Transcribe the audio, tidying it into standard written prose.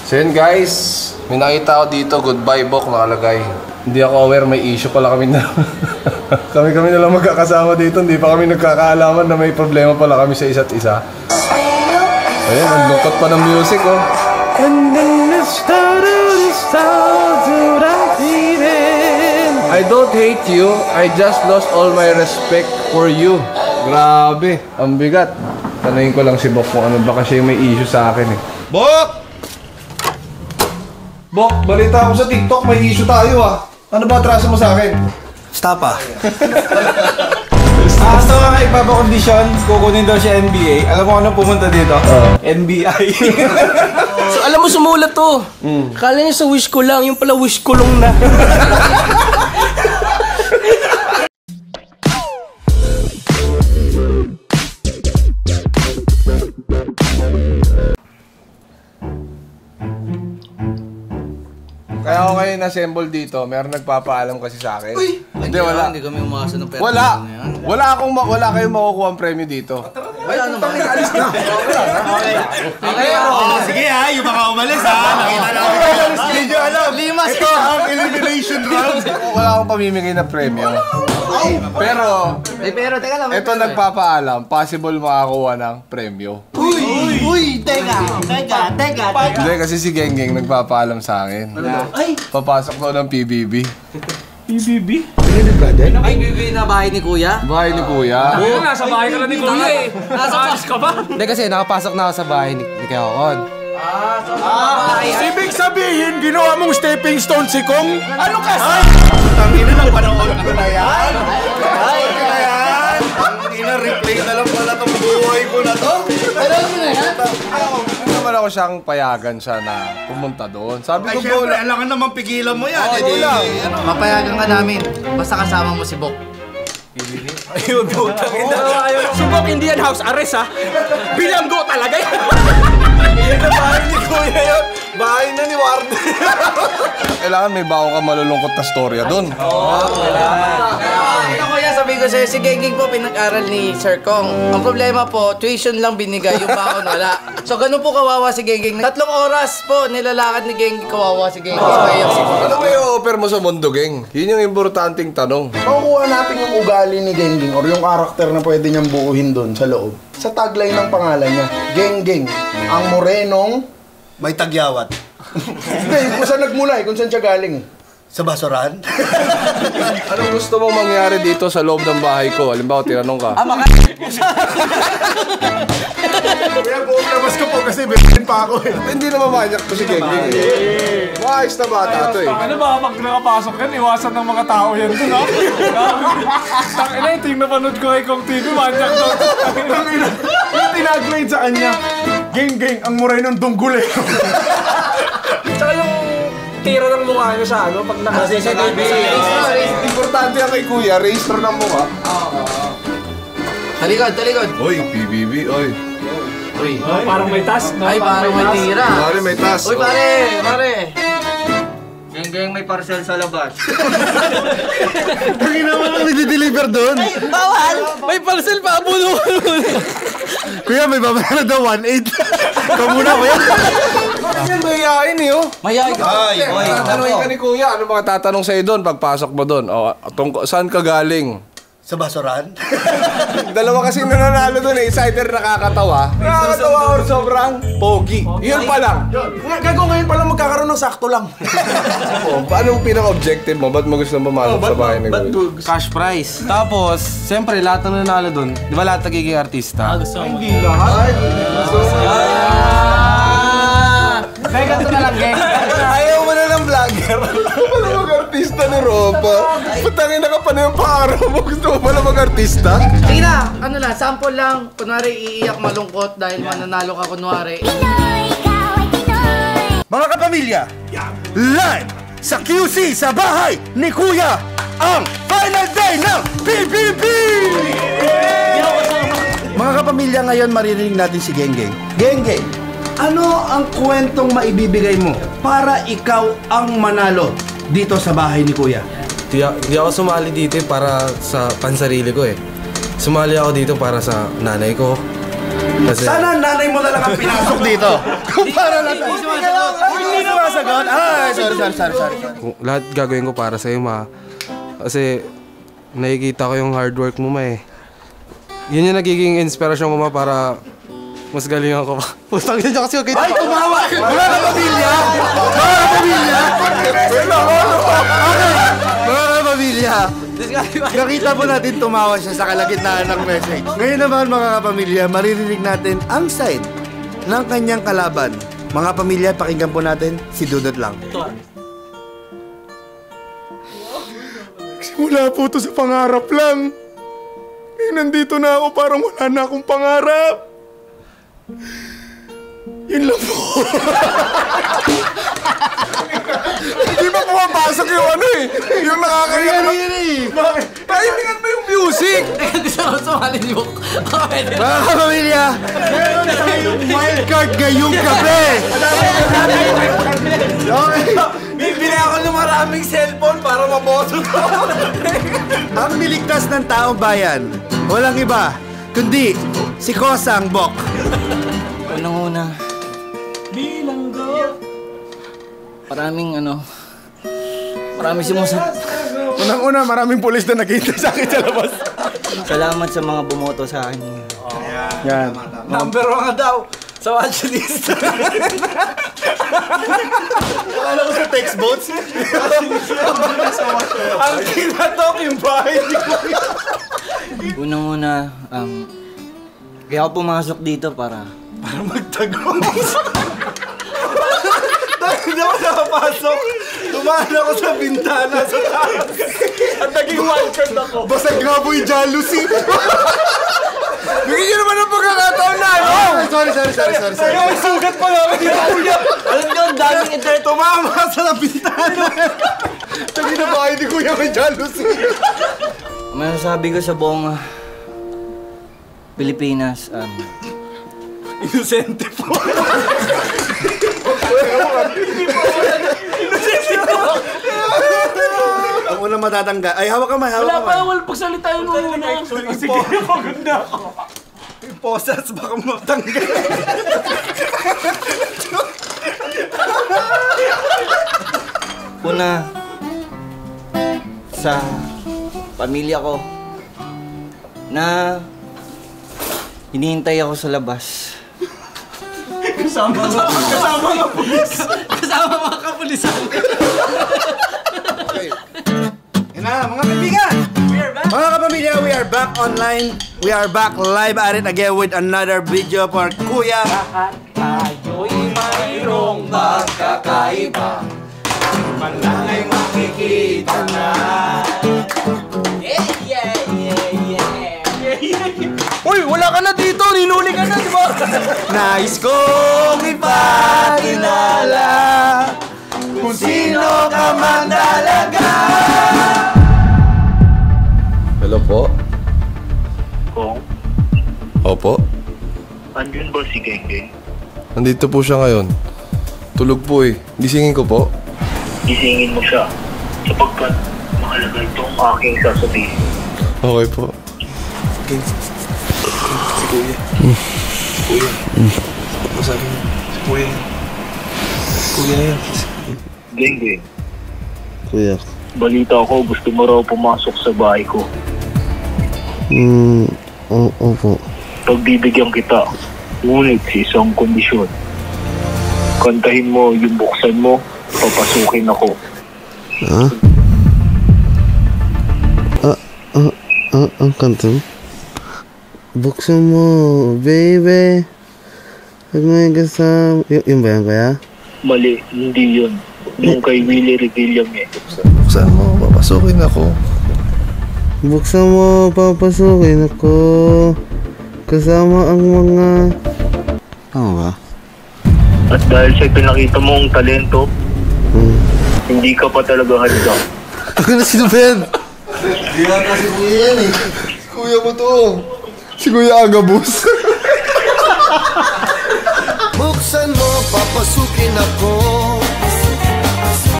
So yun guys, may nakita ako dito, goodbye Bok nakalagay. Hindi ako aware, may issue pala kami na. kami na lang magkakasama dito, hindi pa kami nagkakaalaman na may problema pala kami sa isa't isa. Ayan, ang lungkot pa ng music oh. And then the start of the stars that I'm feeling. I don't hate you, I just lost all my respect for you. Grabe, ang bigat. Tanungin ko lang si Bok kung ano, baka siya yung may issue sa akin eh. Bok! Bok, balita ako sa TikTok, may issue tayo ah. Ano ba atraso mo sa akin? Stop ah. Gusto ka nga ipapakondisyon, kukunin daw siya NBA. Alam mo anong pumunta dito? NBI. So, alam mo sumulat to. Kala niya sa wish ko lang, yung pala wish ko lang na. Kaya ako ngayon assemble dito, meron nagpapaalam kasi sa akin. Uy! Hindi, wala. Hindi kami umasa ng pera. Wala kayong makukuha ang premyo dito. Wala naman. Okay, sige ha, yung mga umalis ha. Nakita na ako. Hindi nyo alam. Limas ito ang elimination round. Wala akong pamimigay na premyo. Pero teka lang. Ito nagpapaalam, possible makakuha ng premyo. Uy! Teka! Hindi, kasi si Genggeng nagpapaalam sa akin. Ay! Papasok daw ng PBB. PBB na bahay ni Kuya? Bahay ni Kuya. Oo, nasa bahay ka lang ni Kuya eh. Nasa pas ka ba? Hindi kasi nakapasok na ako sa bahay ni Kakon. Ibig sabihin, ginawa mong stepping stone si Kong? Ano kasi? Tangina lang, panood ko na yan. Tangina, replay na lang pala itong buhay ko na to. Alam mo na yan? Hindi naman ako siyang payagan siya na pumunta doon. Sabi ko, Siyempre, alangan naman pigilan mo yan. Mapayagan ka namin. Basta kasama mo si Bok. Ayun, butang ina. Subok hindi yan house arrest ha. Bilanggo talaga yan. Yan na bahay ni Kuya yun. Bahay na ni Warden. kailangan may bago ka malulungkot na storya doon. Ito kuya, sabi ko sa'yo, si Genggeng po pinag-aral ni Sir Kong. Ang problema po, tuition lang binigay, yung baon wala. So ganun po kawawa si Genggeng. 3 oras po nilalakad ni Genggeng, kawawa si Genggeng. Ano ba yung offer mo sa mundo, Geng? Yun yung importanteng tanong. Makukuha natin yung ugali ni Genggeng or yung karakter na pwede niyang buuhin doon sa loob. Sa tagline ng pangalan niya, Genggeng, ang morenong... May tagyawat. Hindi, kung saan nagmula kung saan siya galing. Sa basurahan? Anong gusto mong mangyari dito sa loob ng bahay ko? Halimbawa, tinanong ka. Kaya buong labas ko po kasi b***in pa ako eh. Hindi naman manyak to si Genggeng. Maayos na bata to eh. Ano ba pag nakapasok yan, iwasan ng mga tao yan doon ha? Tangina, ito yung napanood ko kay Kong TV, manyak doon. Yung tinag-grade sa kanya, Genggeng, ang morenong dunggul eh. Tsaka yung tira ng mukha niya sa ano, pag nakasya sa TV. Importante yan kay Kuya, register ng mukha. Talikod, talikod. Oy, PBB, oy. Uy. Parang may tas. Ay, parang may tira. Pare, may tas. Uy, pare, pare. Genggeng may parcel sa labas. Hindi naman ang nagdi-deliver doon. Ay, bawal! May parcel pa, abuno. Kuya, may babayaran daw 1.8. Ikaw muna, kuya. Yan, mayayain eh, oh. Mayay ka. Tatanungin ka ni Kuya, ano mga tatanong sa'yo doon pagpasok mo doon? O, saan ka galing? Sa basurahan? Dalawa kasi nananalo doon eh. Isa either nakakatawa. Nakakatawa or sobrang pogi. Yun pa lang. Gago ngayon pala magkakaroon ng sakto lang. Anong pinaka-objective mo? Ba't mo gusto pumasok sa bahay ni Kuya? Cash prize. Tapos, siyempre, lahat ng nanalo dun, di ba lahat nagiging artista? Hindi lahat. Kaya ganito na lang, Geng. Ayaw mo na ng vlogger. Wala mag-artista ni Ropa. Putangin na ka pa na yung paro mo. Gusto mo pala mag-artista? Sige na, ano lang, sample lang. Kunwari, iiyak malungkot dahil mananalo ka kunwari. Mga kapamilya, live sa QC sa bahay ni Kuya ang final day ng PBB! Mga kapamilya, ngayon maririnig natin si Genggeng. Genggeng, ano ang kwentong maibibigay mo para ikaw ang manalo dito sa bahay ni Kuya? Di ako sumali dito para sa pansarili ko eh. Sumali ako dito para sa nanay ko, Sana nanay mo na lang ang pinasok dito. Para lang tayo. Hindi sumasagot. Sorry. Lahat gagawin ko para sa'yo, ma. Kasi nakikita ko yung hard work mo, ma eh. Yun yung nagiging inspirasyon ko, ma, para mas galingan ko pa. Putang ina kasi okay. Ay, tumawa! Wala na pamilya! Mga kapamilya! Nakita po natin tumawa siya sa kalagitnaan ng message. Ngayon naman mga kapamilya, maririnig natin ang side ng kanyang kalaban. Mga pamilya, pakinggan po natin si Dudot lang. Simula po to sa pangarap lang. Eh, nandito na ako, parang wala na akong pangarap. Yun lang po. Hindi ba pumapasok yung ano eh? Yung nakakaya na. Bakit? Pahilingan mo yung music! Gusto ko sumali yung... Mga kapamilya, meron tayong wildcard ngayong gabi! Bibili ako ng maraming cellphone para maboto ko. Ang niligtas ng taong bayan, walang iba, kundi si Kosang Bok. Unang-una, maraming sumusap. Unang-una, maraming pulis na nakita sa akin sa labas. Salamat sa mga bumoto sa akin. Yan. Number 1 nga daw sa watch list. Akala ko sa text votes. Ang kinatok yung bahay. Unang-una, kaya ako pumasok dito para Dahil hindi ako nakapasok, tumaan ako sa bintana sa taas. At naging wildcard ako. Basag nga po yung jealousy. Bigyan niyo naman ng pagkakataon na, ano? Sorry. May sugat pa namin dito, kuya. alam nyo, ang daming internet. Tumama sa bintana. Sabi na bahay ni Kuya may jealousy. Ang masasabi ko sa buong Pilipinas, Inosente po. Ang unang matatangga. Ay, hawak kamay. Bawal pagsalitain mo muna. Sige, maganda ako. Yung posas, baka matanggal. una, sa pamilya ko, na hinihintay ako sa labas. Kasama mga kapulisan. Yan na, mga kaibigan! Mga kapamilya, we are back online. We are back live at it again with another video for Kuya. Tayo'y mayroong magkakaiba. Man lang ay makikita na. Yeah. Uy, wala ka na dito! Ninuli ka na, di ba? Nais kong ipakilala kung sino ka man talaga. Hello po? Kung, Opo? andun ba si Genggeng? Nandito po siya ngayon. Tulog po eh. Gisingin ko po. Gisingin mo siya sapagkat mahalaga itong aking sasabihin. Okay po. Genggeng, Kuya. balita ko gusto mo raw pumasok sa bahay ko. Opo. Pagbibigyan kita, ngunit sa isang kondisyon. Kantahin mo yung buksan mo, papasukin ako. Ang kanta mo? Buksan mo, baby. Huwag mo yung kasama. Yung ba yan, kaya? Mali, hindi yun. Yung kay Willie Revillame eh. Buksan mo, papasukin ako. Buksan mo, papasukin ako. Kasama ang mga... Tama ba? At dahil sa pinakita mong talento, hindi ka pa talaga handa. Ako na sino ba yan? Hindi nga kasi Kuya yan eh. Si Kuya mo to. Si Kuya Agabus. Buksan mo, papasukin ako.